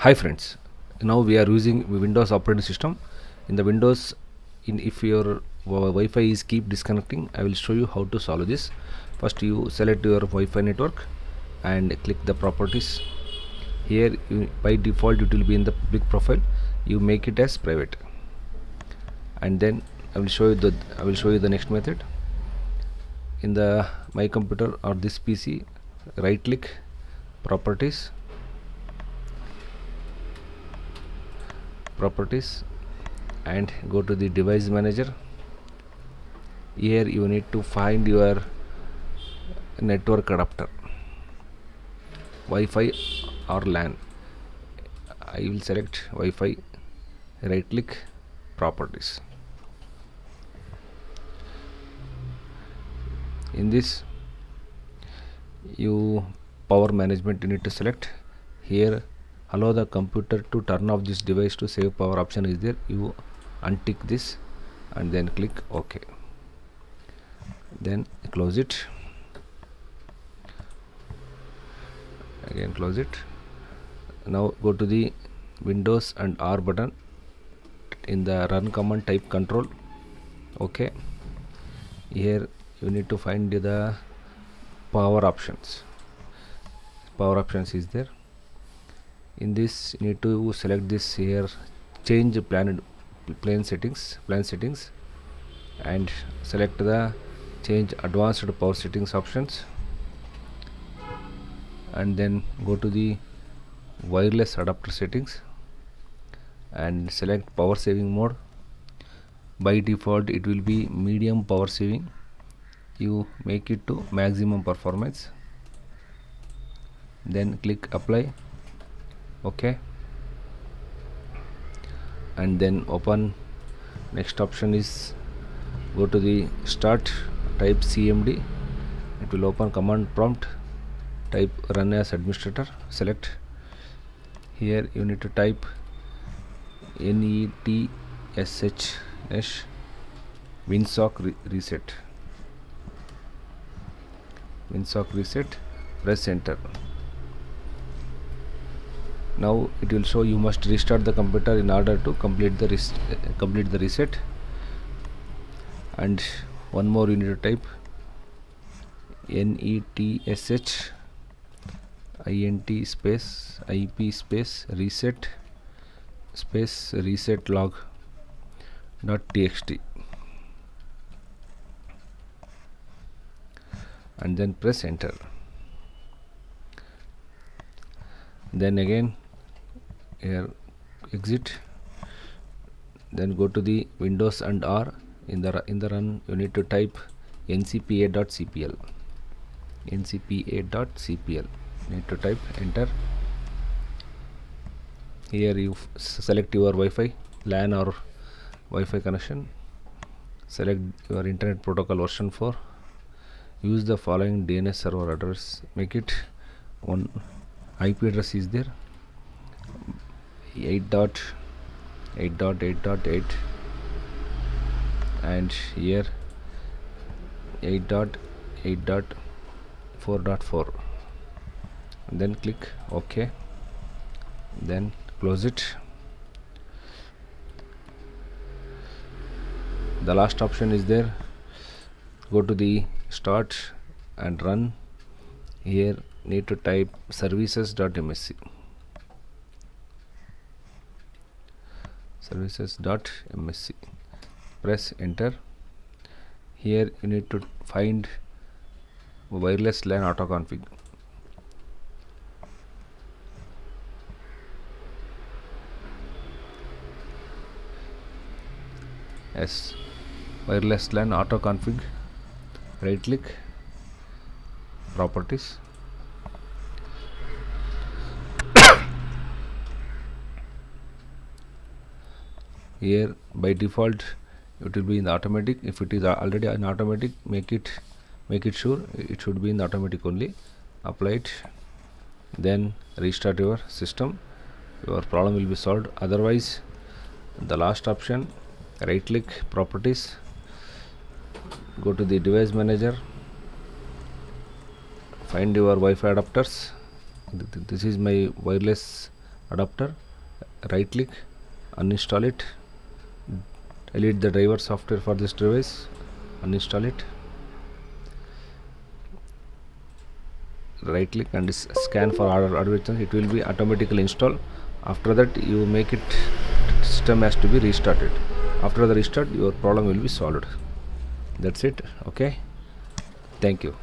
Hi friends, now we are using Windows operating system. In the Windows, if your Wi-Fi is keep disconnecting, I will show you how to solve this. First, you select your Wi-Fi network and click the properties. Here, by default, it will be in the public profile. You make it as private, and then I will show you the next method. In the my computer or this PC, right click properties and go to the device manager. Here you need to find your network adapter, Wi-Fi or LAN. I will select Wi-Fi, right click properties. In this, you power management you need to select. Here, allow the computer to turn off this device to save power option is there. You untick this and then click OK. Then close it. Again close it. Now go to the Windows and R button. In the run command, type control. OK. Here you need to find the power options. Power options is there. In this, you need to select this here, change plan settings, and select the change advanced power settings options, and then go to the wireless adapter settings and select power saving mode. By default, it will be medium power saving. You make it to maximum performance, then click apply. OK, and then open. Next option is go to the start, type cmd. It will open command prompt, type run as administrator, select. Here you need to type netsh winsock reset, press enter. Now it will show you must restart the computer in order to complete the reset. And one more, you need to type netsh int space ip space reset log .txt, and then press enter. Then again here exit, then go to the Windows and R. In the run, you need to type ncpa.cpl. Need to type enter. Here you select your Wi-Fi, LAN or Wi-Fi connection. Select your internet protocol version 4. Use the following DNS server address. Make it one IP address is there, 8.8.8.8, and here 8.8.4.4. Then click OK, then close it. The last option is there. Go to the start and run. Here need to type services.msc. Press enter. Here you need to find wireless LAN auto config. Yes, wireless LAN auto config. Right click properties. Here by default it will be in the automatic. If it is already in automatic, make it sure it should be in the automatic only. Apply it, then restart your system. Your problem will be solved. Otherwise, the last option, right click properties, go to the device manager, find your Wi-Fi adapters. This is my wireless adapter, right click, uninstall it, delete the driver software for this device, uninstall it, right click and scan for hardware change. It will be automatically installed. After that you make it, system has to be restarted. After the restart your problem will be solved. That's it. Okay, thank you.